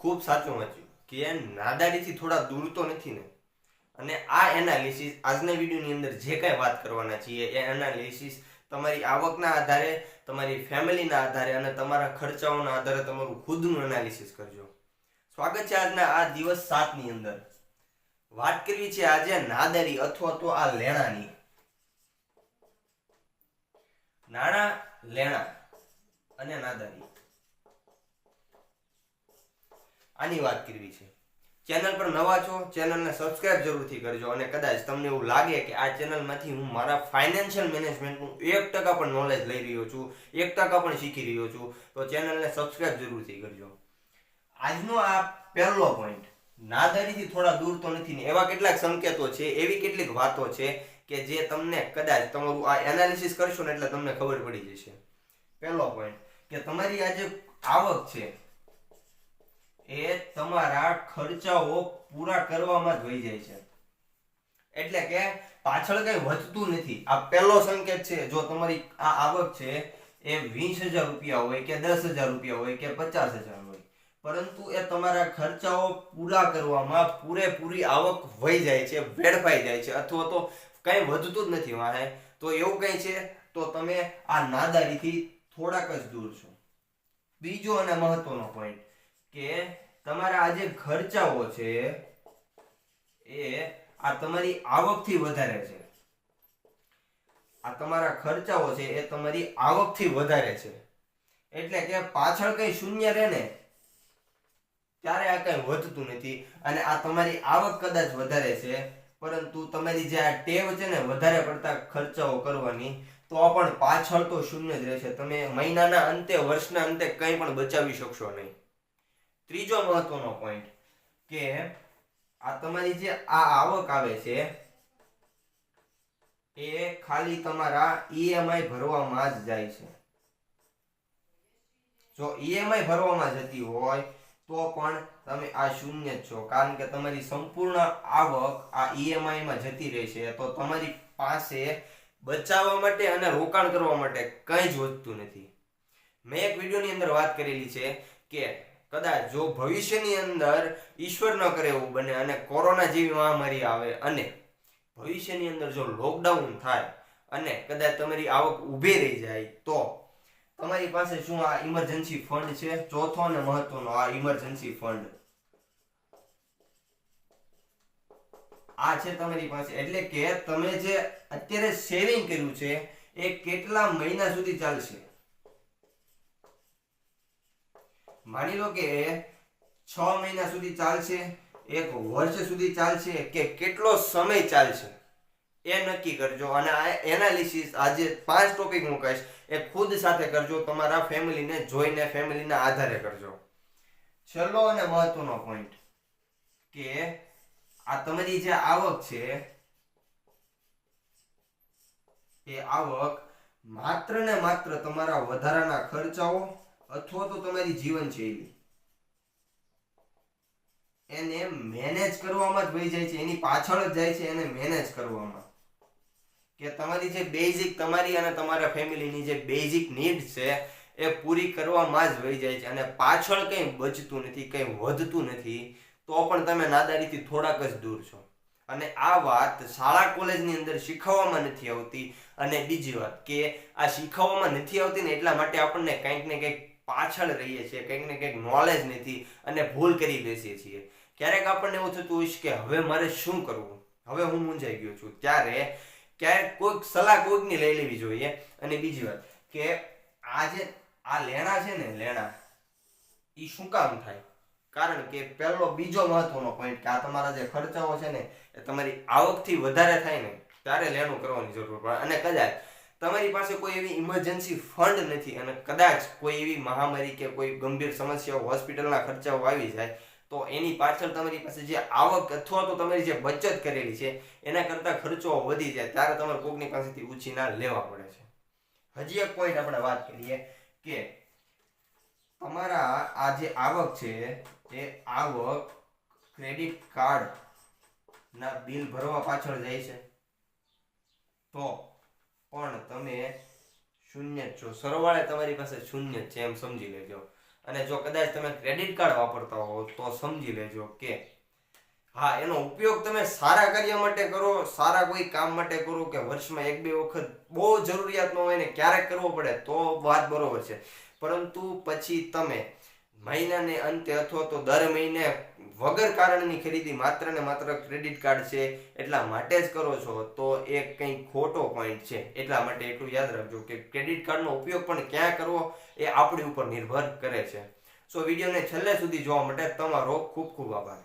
ખૂબ સાચું વાંચ્યું કે નાદારીથી થોડા દૂર તો નથી ને. અને આ એનાલિસિસ આજના વિડીયોની અંદર જે કાંઈ વાત કરવાના છીએ એ એનાલિસિસ તમારી આવકના આધારે, તમારી ફેમિલીના આધારે અને તમારા ખર્ચાઓના આધારે તમારું ખુદનું એનાલિસિસ કરજો. સ્વાગત છે આજના આ દિવસ 7 ની અંદર. વાત કરવી છે આજે નાદારી અથવા તો આ લેણાની. નાણાં, લેણા અને નાદારી, આની વાત કરવી છે. ચેનલ પર નવા છો, ચેનલને સબસ્ક્રાઇબ જરૂરથી કરજો. અને કદાચ તમને એવું લાગે કે આ ચેનલમાંથી હું મારા ફાઇનાન્શિયલ મેનેજમેન્ટનું 1% પણ નોલેજ લઈ રહ્યો છું, 1% પણ શીખી રહ્યો છું, તો ચેનલને સબસ્ક્રાઇબ જરૂરથી કરજો. આજનો આ પહેલો પોઈન્ટ, નાદારીથી થોડા દૂર તો નથી ને. એવા કેટલાક સંકેતો છે, એવી કેટલીક વાતો છે કે જે તમને કદાચ તમારું આ એનાલિસિસ કરશો ને એટલે તમને ખબર પડી જશે. પહેલો પોઈન્ટ કે તમારી આ જે આવક છે એ તમારા ખર્ચાઓ પૂરા કરવામાં જ વહી જાય છે. એટલે કે પાછળ કઈ વધતું નથી. આ પહેલો સંકેત છે. જો તમારી આ આવક છે એ 20,000 રૂપિયા હોય કે 10,000 રૂપિયા હોય કે 50,000 હોય, પરંતુ એ તમારા ખર્ચાઓ પૂરા કરવામાં પૂરેપૂરી આવક વહી જાય છે, વેડફાઈ જાય છે, અથવા તો કઈ વધતું જ નથી વાહે, તો એવું કઈ છે તો તમે આ નાદારીથી થોડાક જ દૂર છો. બીજો અને મહત્વનો પોઈન્ટ કે તમારા આ જે ખર્ચાઓ છે એ આ તમારી આવકથી વધારે છે. આ તમારા ખર્ચાઓ છે એ તમારી આવકથી વધારે છે. એટલે કે પાછળ કઈ શૂન્ય રહે ને ત્યારે આ કઈ વધતું નથી. અને આ તમારી આવક કદાચ વધારે છે, પરંતુ તમારી જે આ ટેવ છે ને વધારે પડતા ખર્ચાઓ કરવાની, તો પણ પાછળ તો શૂન્ય જ રહેશે. તમે મહિનાના અંતે, વર્ષના અંતે કંઈ પણ બચાવી શકશો નહીં. ત્રીજો મહત્વનો પોઈન્ટ કે આ તમારી જે આ આવક આવે છે એ ખાલી તમારા ઈએમઆઈ ભરવામાં જ જાય છે. જો ઈએમઆઈ ભરવામાં જતી હોય તો પણ તમે આ શૂન્ય જ છો, કારણ કે તમારી સંપૂર્ણ આવક આ ઈએમઆઈ માં જતી રહેશે. તો તમારી પાસે બચાવવા માટે અને રોકાણ કરવા માટે કંઈ જ વધતું નથી. મેં એક વિડીયોની અંદર વાત કરેલી છે કે કદાચ જો ભવિષ્યની અંદર ઈશ્વર ન કરે એવું બને અને કોરોના જેવી મહામારી આવે અને ભવિષ્યની અંદર જો લોકડાઉન થાય અને કદાચ તમારી આવક ઊભી રહી જાય, તો તમારી પાસે શું આ ઇમરજન્સી ફંડ છે. ચોથો અને મહત્વનો આ ઇમરજન્સી ફંડ આ છે તમારી પાસે. એટલે કે તમે જે અત્યારે સેવિંગ કર્યું છે એ કેટલા મહિના સુધી ચાલશે. માની લો કે 6 મહિના સુધી ચાલશે, 1 વર્ષ સુધી ચાલશે, કે કેટલો સમય ચાલશે એ નક્કી કરજો. અને આ એનાલિસિસ આજે 5 ટોપિક હું કહીશ એ ખુદ સાથે કરજો, તમારા ફેમિલીને જોઈને, ફેમિલીના આધારે કરજો. છેલ્લો અને મહત્વનો પોઈન્ટ કે આ તમારી જે આવક છે એ આવક માત્ર ને માત્ર તમારા વધારાના ખર્ચાઓ અથવા તો તમારી જીવનશૈલી એને મેનેજ કરવામાં જ વહી જાય છે, એની પાછળ જ જાય છે, એને મેનેજ કરવામાં. કે તમારી જે બેઝિક, તમારી અને તમારા ફેમિલીની જે બેઝિક નીડ છે એ પૂરી કરવામાં જ વહી જાય છે, અને પાછળ કંઈ બચતું નથી, કંઈ વધતું નથી. તો પણ તમે નાદારીથી થોડાક જ દૂર છો. અને આ વાત શાળા કોલેજની અંદર શીખવવામાં નથી આવતી. અને બીજી વાત કે આ શીખવવામાં નથી આવતી ને એટલા માટે આપણને કંઈક ને કંઈક પાછળ રહીએ છીએ, કંઈક ને કંઈક નોલેજ નથી અને ભૂલ કરી બેસીએ છીએ. ક્યારેક આપણને એવું થતું હોય કે હવે મારે શું કરવું, હવે હું મૂંઝાઈ ગયો છું. ત્યારે ક્યારેક કોઈક સલાહ કોઈકની લઈ લેવી જોઈએ. અને બીજી વાત કે આ જે આ લેણા છે ને, લેણા એ શું કામ થાય? કારણ કે બીજો મહત્વનો પોઈન્ટ કે આ તમારા જે ખર્ચાઓ છે ને એ તમારી આવકથી વધારે થાય ને ત્યારે લેણું કરવાની જરૂર પડે. અને કદાચ તમારી પાસે કોઈ એવી ઇમરજન્સી ફંડ નથી અને કદાચ કોઈ એવી મહામારી કે કોઈ ગંભીર સમસ્યાઓ, હોસ્પિટલના ખર્ચાઓ આવી જાય, તો એની પાછળ તમારી પાસે જે આવક અથવા તો તમારી જે બચત કરેલી છે એના કરતા ખર્ચો વધી જાય, ત્યારે તમારે કોકની પાસેથી ઉછીના લેવા પડે છે. હજી એક પોઈન્ટ આપણે વાત કરીએ કે તમારા આ જે આવક છે એ આવક ક્રેડિટ કાર્ડ ના બિલ ભરવા પાછળ જાય છે, તો પણ તમે શૂન્ય જ છો. સરવાળે તમારી પાસે શૂન્ય છે એમ સમજી લેજો. અને જો કદાચ તમે ક્રેડિટ કાર્ડ વાપરતા હો તો સમજી લેજો કે હા, એનો ઉપયોગ તમે સારા કાર્ય માટે કરો, સારા કોઈ કામ માટે કરો, કે વર્ષમાં 1-2 વખત બહુ જરૂરિયાત ન હોય ને ક્યારેક કરવો પડે તો વાત બરોબર છે. પરંતુ પછી તમે મહિનાને અંતે અથવા તો દર મહિને વગર કારણની ખરીદી માત્ર ને માત્ર ક્રેડિટ કાર્ડ છે એટલા માટે જ કરો છો તો એ કંઈ ખોટો પોઈન્ટ છે. એટલા માટે એટલું યાદ રાખજો કે ક્રેડિટ કાર્ડનો ઉપયોગ પણ ક્યાં કરવો એ આપણી ઉપર નિર્ભર કરે છે. સો વિડીયોને છેલ્લે સુધી જોવા માટે તમારો ખૂબ ખૂબ આભાર.